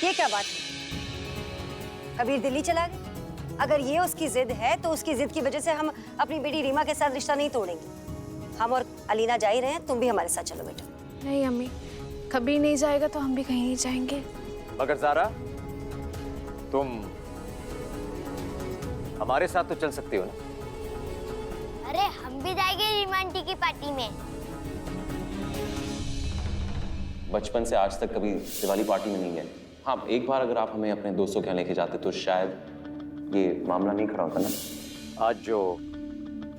ये क्या बात है? कबीर दिल्ली चला गया? अगर ये उसकी जिद है तो उसकी जिद की वजह से हम अपनी बेटी रीमा के साथ रिश्ता नहीं तोड़ेंगे। हम और अलीना जा ही रहे हैं, तुम भी हमारे साथ चलो बेटा। नहीं अम्मी, कबीर नहीं जाएगा तो हम भी कहीं नहीं जाएंगे। मगर ज़ारा, तुम हमारे साथ तो चल सकती हो ना? अरे हम भी जाएंगे रीमा आंटी की पार्टी में। बचपन से आज तक कभी दिवाली पार्टी में नहीं गए। हाँ, एक बार अगर आप हमें अपने दोस्तों के यहाँ लेके जाते तो शायद ये मामला नहीं खड़ा होता ना। आज जो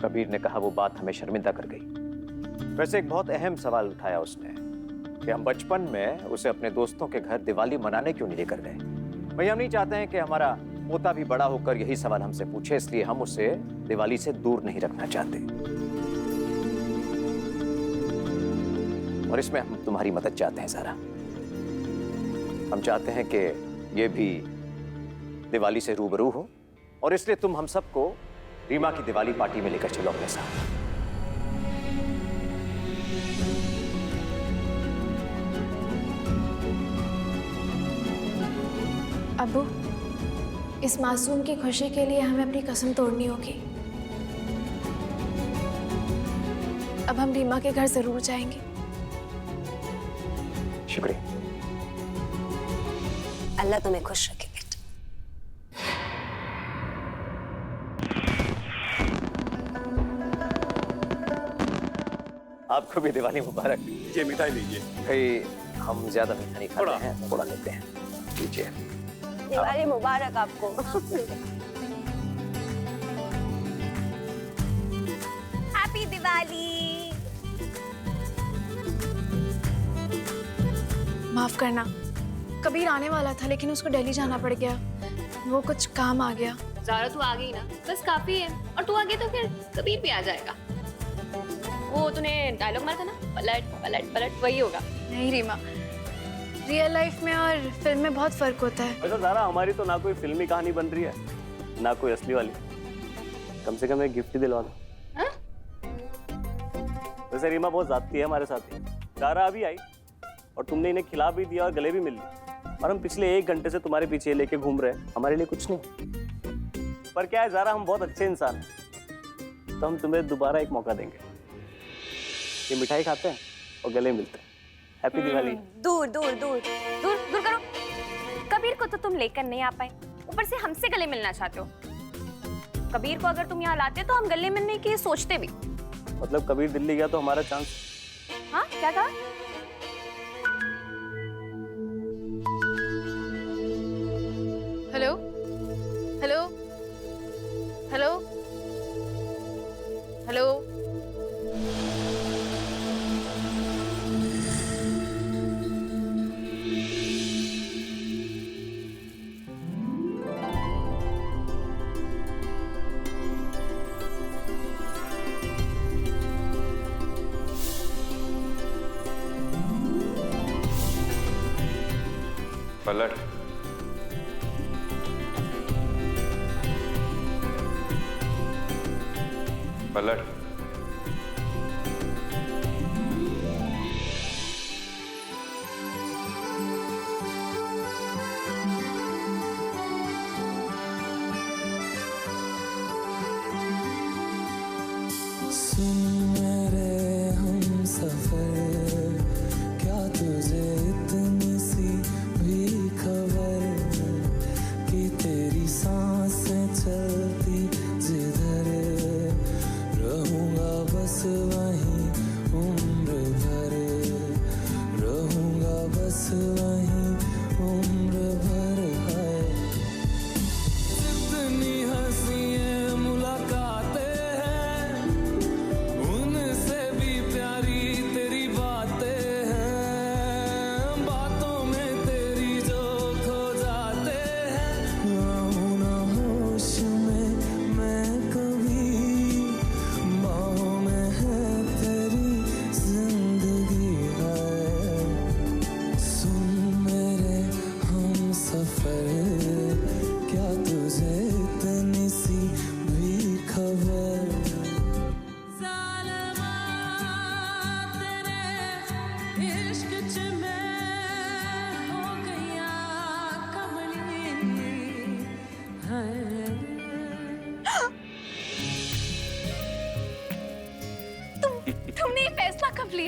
कबीर ने कहा वो बात हमें शर्मिंदा कर गई। वैसे एक बहुत अहम सवाल उठाया उसने कि हम बचपन में उसे अपने दोस्तों के घर दिवाली मनाने क्यों नहीं लेकर गए। भाई हम नहीं चाहते हैं कि हमारा पोता भी बड़ा होकर यही सवाल हमसे पूछे, इसलिए हम उसे दिवाली से दूर नहीं रखना चाहते। और इसमें हम तुम्हारी मदद चाहते हैं ज़ारा। हम चाहते हैं कि ये भी दिवाली से रूबरू हो और इसलिए तुम हम सबको रीमा की दिवाली पार्टी में लेकर चलो अपने साथ। अब्बू, इस मासूम की खुशी के लिए हमें अपनी कसम तोड़नी होगी। अब हम रीमा के घर जरूर जाएंगे। शुक्रिया। अल्लाह तुम्हें खुश रखे बेटा। आपको भी दिवाली मुबारक। ये मिठाई लीजिए। भाई हम ज्यादा मीठा नहीं खाते हैं, थोड़ा लेते हैं। लीजिए। दिवाली मुबारक आपको। हैप्पी दिवाली। माफ करना, कबीर आने वाला था लेकिन उसको दिल्ली जाना पड़ गया। वो कुछ काम आ गया। ज़ारा तू आ गई ना, बस काफी है। और तू आ गई तो फिर कबीर भी आ जाएगा। वो तूने डायलॉग मारा था ना, पलट पलट पलट, वही होगा। नहीं रीमा, रियल लाइफ में और फिल्म में बहुत फर्क होता है। वैसे ज़ारा, हमारी तो ना कोई फिल्मी कहानी बन रही है ना कोई असली वाली। कम से कम एक गिफ्ट ही दिलवा दो। हाँ? वैसे रीमा बहुत जाती है हमारे साथ ही। ज़ारा अभी आई और तुमने इन्हें खिला भी दिया और गले भी मिल ली, और हम पिछले 1 घंटे से तुम्हारे पीछे लेके घूम रहे हैं। हमारे लिए कुछ नहीं। पर क्या है ज़ारा, हम बहुत अच्छे इंसान हैं, तो हम तुम्हें दोबारा एक मौका देंगे। ये मिठाई खाते हैं और गले मिलते हैं। हैप्पी दिवाली। दूर दूर दूर दूर दूर करो। कबीर को तो तुम लेकर नहीं आ पाए, ऊपर से हमसे गले मिलना चाहते हो। कबीर को अगर तुम यहाँ लाते तो हम गले मिलने की सोचते भी। मतलब कबीर दिल्ली गया तो हमारा चांस। हाँ, क्या कहा? Hello hello hello hello. पलट। पलट। सुन मेरे हम सफर, क्या तुझे इतनी सी भी खबर कि तेरी सांसें चलती जिधर रहूं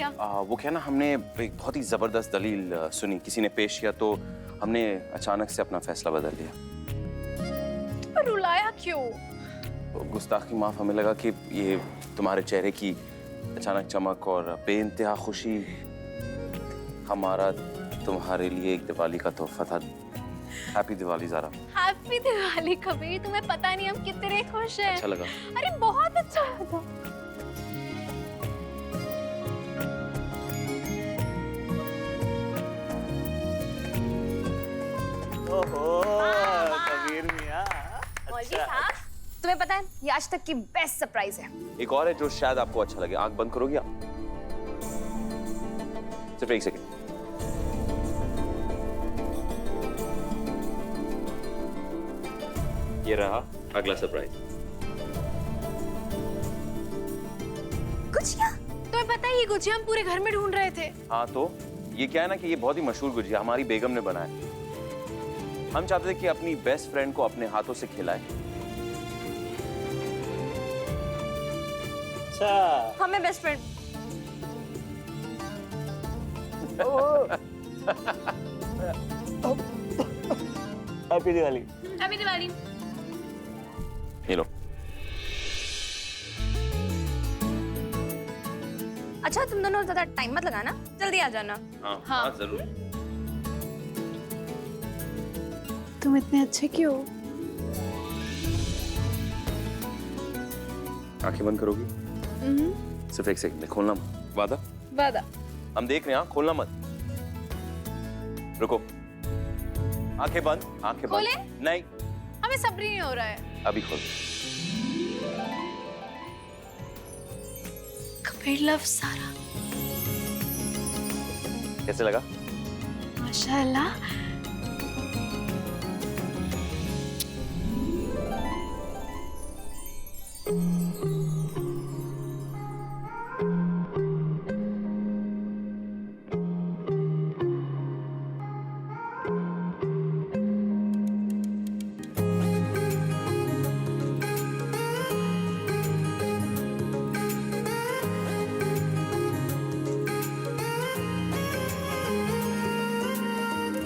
किया? वो क्या ना, हमने एक बहुत ही जबरदस्त दलील सुनी, किसी ने पेश किया, तो हमने अचानक से अपना फैसला बदल लिया। पर रुलाया क्यों? गुस्ताखी माफ, हमें लगा कि ये तुम्हारे चेहरे की अचानक चमक और बेइंतहा खुशी हमारा तुम्हारे लिए एक दिवाली का तोहफा था। हैप्पी दिवाली ज़ारा। हैप्पी दिवाली कबीर, तुम्हें पता नहीं हम कितने खुश हैं। अच्छा लगा? अरे बहुत अच्छा लगा। ओहो कबीर मियां, मौलवी साहब, तुम्हें पता है ये आज तक की बेस्ट सरप्राइज है। एक और है जो शायद आपको अच्छा लगे। आंख बंद करोगी आप? सिर्फ एक सेकंड। ये रहा अगला सरप्राइज। गुजिया? तुम्हें पता है ये गुजिया हम पूरे घर में ढूंढ रहे थे। हाँ तो ये क्या है ना कि ये बहुत ही मशहूर गुजिया हमारी बेगम ने बनाया। हम चाहते थे कि अपनी बेस्ट फ्रेंड को अपने हाथों से खिलाए। अच्छा हमें best friend. Happy Diwali. Happy Diwali. ये लो। अच्छा तुम दोनों ज्यादा टाइम मत लगाना, जल्दी आ जाना। हाँ हाँ जरूर। तुम इतने अच्छे क्यों? आंखें बंद करोगी? सिर्फ एक सेकंड, खोलना मत। वादा? वादा। हम देख रहे हैं, खोलना मत। रुको। आंखें बंद, आंखें खोले? बंद। नहीं, हमें सब्र ही नहीं हो रहा है। अभी खोल। कबीर लव सारा। कैसे लगा? माशाल्लाह।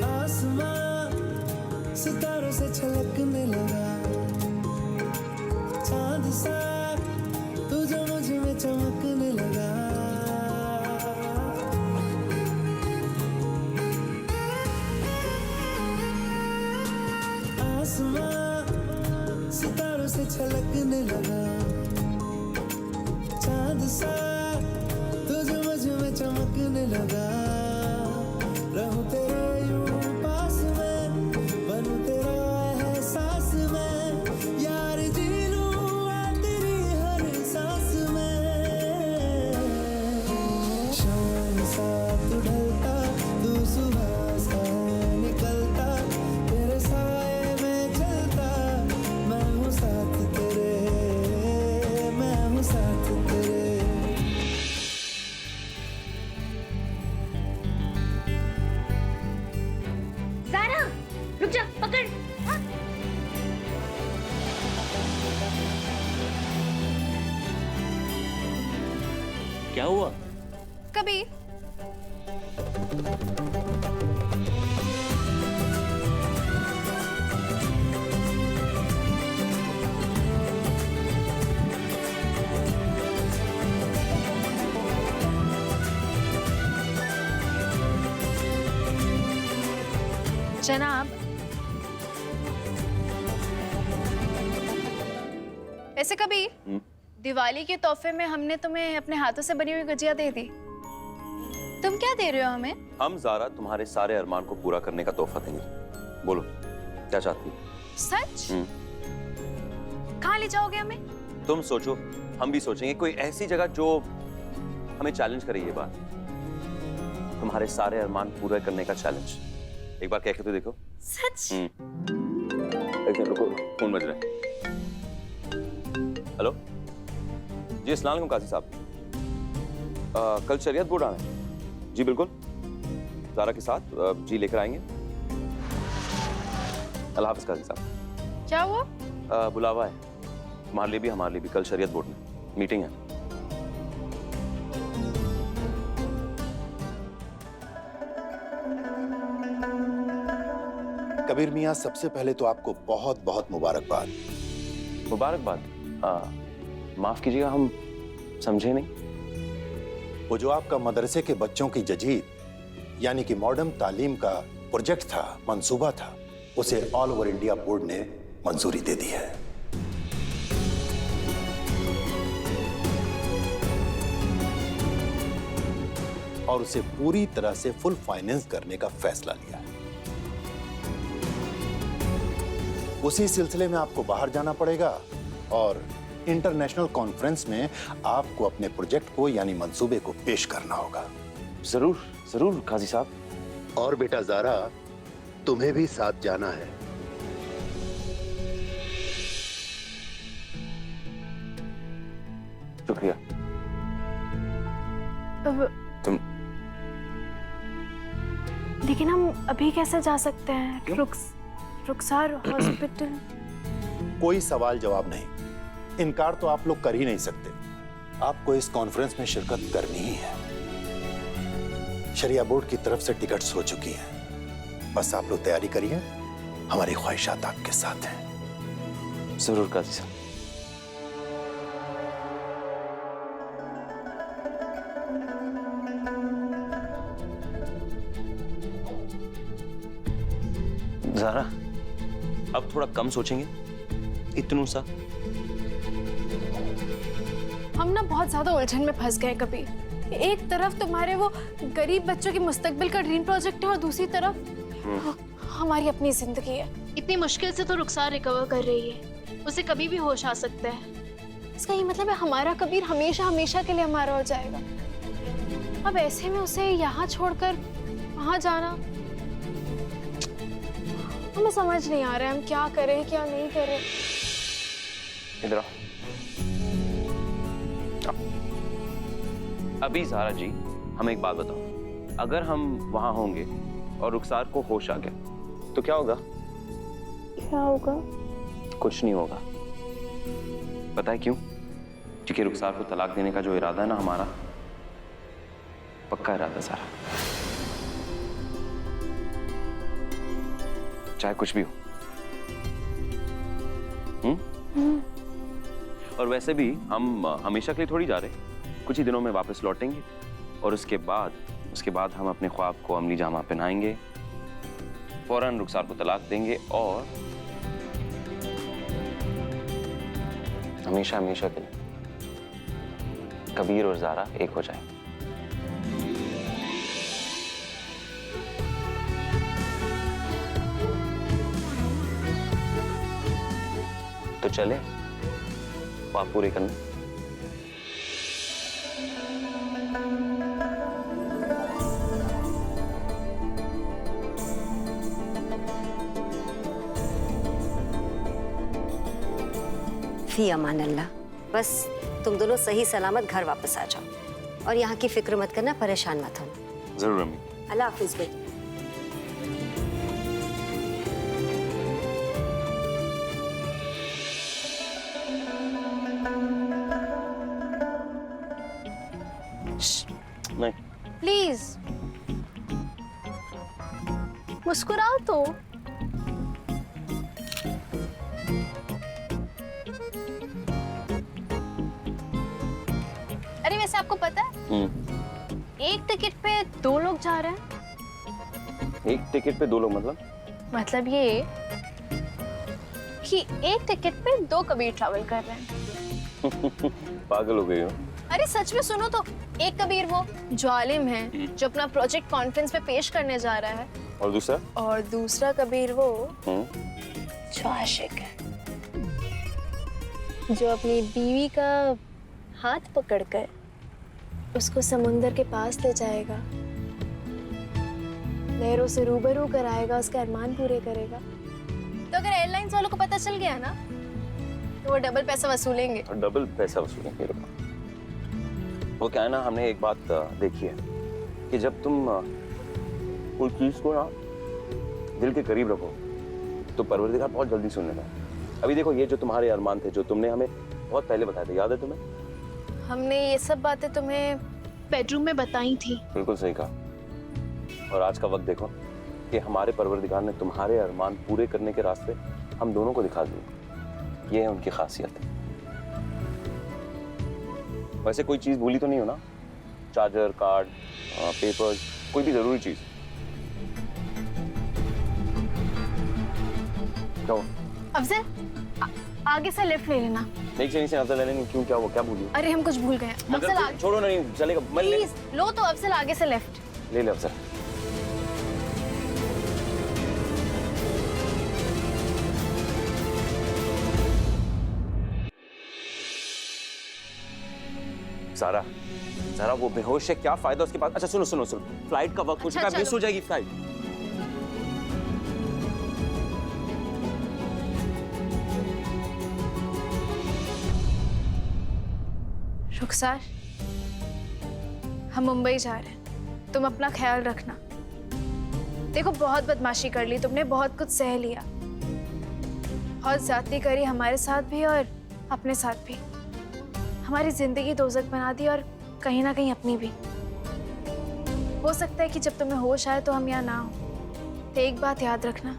आसमां सितारों से छलकने लगा, चांद सा तू जो मुझ में चमकने लगा। आसमां सितारों से छलकने लगा, चांद सा तू जो मुझ में चमकने लगा। रहूं तेरे यूं पास में, बनूं तेरा एहसास में, यार जी लूं तेरी हर सांस में। शाम सा तू ढलता, तू सुबह सा निकलता, तेरे साए में चलता, मैं हूँ साथ तेरे, मैं हूँ साथ तेरे। ज़ारा रुक जा, पकड़। हाँ। क्या हुआ? कबीर जनाब, ऐसे कबीर दिवाली के तोहफे में हमने तुम्हें अपने हाथों से बनी हुई गुजिया दे दी। तुम क्या दे रहे हो हमें? हम ज़ारा तुम्हारे सारे अरमान को पूरा करने का तोहफा देंगे। बोलो क्या चाहती हो? सच? कहाँ ले जाओगे हमें? तुम सोचो, हम भी सोचेंगे। कोई ऐसी जगह जो हमें चैलेंज करे। ये बात, तुम्हारे सारे अरमान पूरा करने का चैलेंज। एक बार कह के तो देखो। सच? एक मिनट रुको, फोन बज रहा है। हेलो जी, अस्सलाम वालेकुम काजी साहब। कल शरीयत बोर्ड आना है? जी बिल्कुल, ज़ारा के साथ जी लेकर आएंगे। अल्लाह हाफ़िज़ काजी साहब। क्या हुआ? बुलावा है तुम्हारे लिए भी हमारे लिए भी। कल शरीयत बोर्ड में मीटिंग है। कबीर मियाँ, सबसे पहले तो आपको बहुत बहुत मुबारकबाद। मुबारकबाद। माफ कीजिएगा, हम समझे नहीं। वो जो आपका मदरसे के बच्चों की जदीद यानी कि मॉडर्न तालीम का प्रोजेक्ट था, मंसूबा था, उसे ऑल ओवर इंडिया बोर्ड ने मंजूरी दे दी है। और उसे पूरी तरह से फुल फाइनेंस करने का फैसला लिया है। उसी सिलसिले में आपको बाहर जाना पड़ेगा और इंटरनेशनल कॉन्फ्रेंस में आपको अपने प्रोजेक्ट को यानी मंसूबे को पेश करना होगा। जरूर जरूर काजी साहब। और बेटा ज़ारा, तुम्हें भी साथ जाना है। शुक्रिया। तुम लेकिन हम अभी कैसे जा सकते हैं? रुखसार हॉस्पिटल। कोई सवाल जवाब नहीं, इनकार तो आप लोग कर ही नहीं सकते। आपको इस कॉन्फ्रेंस में शिरकत करनी ही है। शरिया बोर्ड की तरफ से टिकट्स हो चुकी हैं, बस आप लोग तैयारी करिए, हमारी ख्वाहिशात आपके साथ हैं। जरूर काजी साहब। ज़ारा, अब थोड़ा कम सोचेंगे? इतनू सा हम ना बहुत ज्यादा उलझन में फंस गए कभी। एक तरफ तुम्हारे वो गरीब बच्चों के मुस्तकबिल का ड्रीम प्रोजेक्ट है और दूसरी तरफ हमारी अपनी जिंदगी है। इतनी मुश्किल से तो रुखसार रिकवर कर रही है, उसे कभी भी होश आ सकता है। इसका ये मतलब है हमारा कबीर हमेशा हमेशा के लिए हमारा हो जाएगा। अब ऐसे में उसे यहाँ छोड़कर वहां जाना, हमें समझ नहीं आ रहा है हम क्या करें क्या नहीं करें। इधर आओ। अभी ज़ारा जी, हमें एक बात बताओ, अगर हम वहां होंगे और रुखसार को होश आ गया तो क्या होगा? क्या होगा? कुछ नहीं होगा। पता है क्यों? क्योंकि रुखसार को तलाक देने का जो इरादा है ना हमारा, पक्का इरादा ज़ारा, चाहे कुछ भी हो। और वैसे भी हम हमेशा के लिए थोड़ी जा रहे, कुछ ही दिनों में वापस लौटेंगे और उसके बाद हम अपने ख्वाब को अमली जामा पहनाएंगे, फौरन रुखसार को तलाक देंगे और हमेशा हमेशा के लिए कबीर और ज़ारा एक हो जाएंगे। तो चले ख्वाब पूरे करने। फी अमान अल्लाह। बस तुम दोनों सही सलामत घर वापस आ जाओ और यहाँ की फिक्र मत करना, परेशान मत होना। जरूर अम्मी। अल्लाह हाफिज बेटी। नहीं, प्लीज मुस्कुराओ तो। अरे वैसे आपको पता है एक टिकट पे 2 लोग जा रहे हैं। एक टिकट पे 2 लोग मतलब ये कि एक टिकट पे 2 कबीर ट्रैवल कर रहे हैं। पागल हो गई हो। अरे सच में सुनो तो, एक कबीर वो जो आलिम है, जो अपना प्रोजेक्ट कॉन्फ्रेंस में पेश करने जा रहा है, और दूसरा कबीर वो जो आशिक है, जो अपनी बीवी का हाथ पकड़कर उसको समुंदर के पास ले जाएगा, लहरों से रूबरू कराएगा, उसके अरमान पूरे करेगा। तो अगर एयरलाइंस वालों को पता चल गया ना तो वो डबल पैसा वसूलेंगे। डबल पैसा वसूलेंगे। वो क्या है ना, हमने एक बात देखी है कि जब तुम कोई चीज को ना दिल के करीब रखो तो परवरदिगार बहुत जल्दी सुन लेता है। अभी देखो, ये जो तुम्हारे अरमान थे, जो तुमने हमें बहुत पहले बताए थे, याद है तुम्हें? हमने ये सब बातें तुम्हें बेडरूम में बताई थी। बिल्कुल सही कहा। और आज का वक्त देखो, कि हमारे परवरदिगार ने तुम्हारे अरमान पूरे करने के रास्ते हम दोनों को दिखा दिए। ये है उनकी खासियत। वैसे कोई चीज भूली तो नहीं हो ना? चार्जर, कार्ड, पेपर्स, कोई भी जरूरी चीज? क्या हुआ? अफजल, आगे से लेफ्ट ले लेना। नहीं से अफजल लेने क्यों? क्या हुआ? क्या भूली? अरे हम कुछ भूल गए। अफजल आगे छोड़ो, नहीं चलेगा। प्लीज लो तो अफजल, आगे से लेफ्ट ले ले अफजल। सारा सारा वो बेहोश है, क्या फायदा उसके पास? अच्छा सुनो सुनो सुनो, फ्लाइट का वक्त हो चुका है, मिस हो जाएगी फ्लाइट। रुखसार, हम मुंबई जा रहे हैं, तुम अपना ख्याल रखना। देखो बहुत बदमाशी कर ली तुमने, बहुत कुछ सह लिया, बहुत ज्यादती करी हमारे साथ भी और अपने साथ भी। हमारी जिंदगी दोज़ख बना दी और कहीं ना कहीं अपनी भी। हो सकता है कि जब तुम्हें होश आए तो हम यहाँ ना हो। तो एक बात याद रखना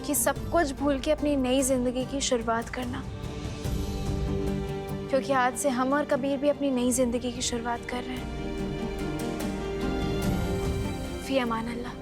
कि सब कुछ भूल के अपनी नई जिंदगी की शुरुआत करना, क्योंकि आज से हम और कबीर भी अपनी नई जिंदगी की शुरुआत कर रहे हैं। फी अमान अल्लाह।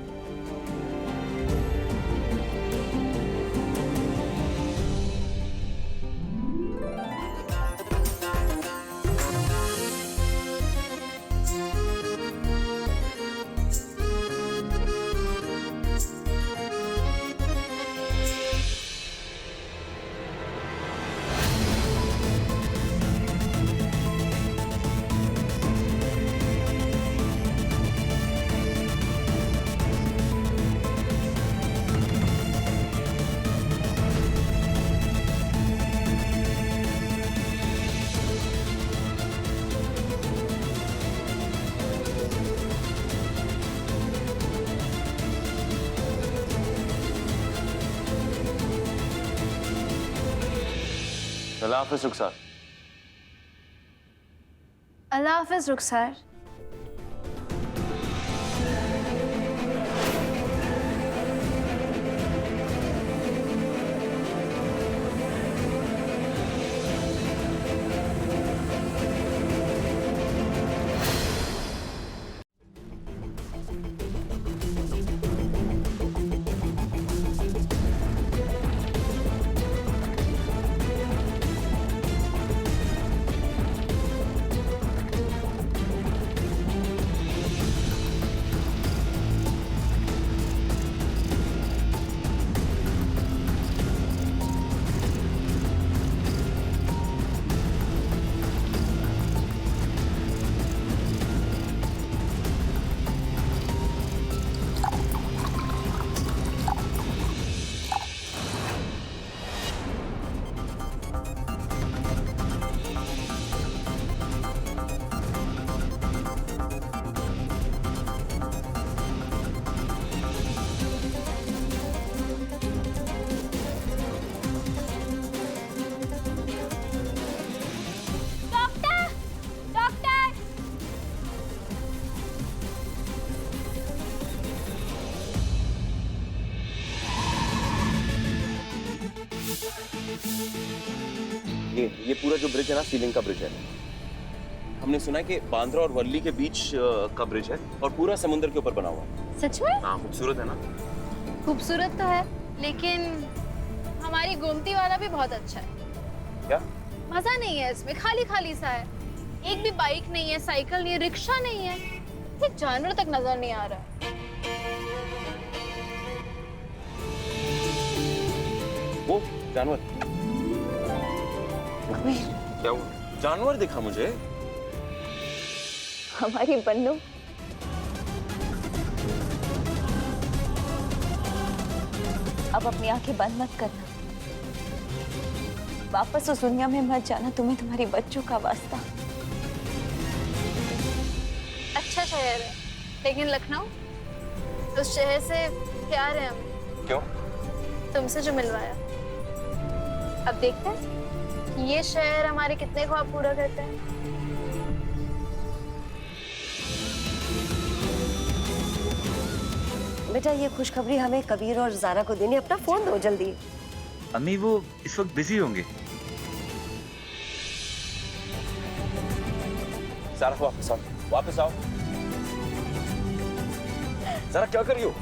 अल्लाह हाफिज रुखसार। अल्लाह हाफिज रुखसार। ये पूरा जो ब्रिज है ना, सीलिंग का ब्रिज है। हमने सुना है कि बांद्रा और वर्ली के बीच का ब्रिज है और पूरा समुद्र के ऊपर बना हुआ है। सच में? हाँ, खूबसूरत है ना? खूबसूरत तो है, लेकिन हमारी गोमती वाला भी बहुत अच्छा है। क्या? मजा नहीं है इसमें, खाली खाली सा है। एक भी बाइक नहीं है, साइकिल नहीं है, रिक्शा नहीं है, एक जानवर तक नजर नहीं आ रहा। वो जानवर? क्या हुआ? जानवर दिखा मुझे। हमारी बन्नू। अब अपनी आंखें बंद मत करना, वापस उस दुनिया में मत जाना, तुम्हें तुम्हारी बच्चों का वास्ता। अच्छा शहर है, लेकिन लखनऊ उस शहर से प्यार है हमें। क्यों? तुमसे जो मिलवाया। अब देखते हैं ये शहर हमारे कितने ख्वाब पूरा करते हैं। बेटा ये खुशखबरी हमें कबीर और जारा को देनी, अपना फोन दो जल्दी। अम्मी वो इस वक्त बिजी होंगे। ज़रा वापस आओ, वापस आओ। ज़रा क्या कर रही हो?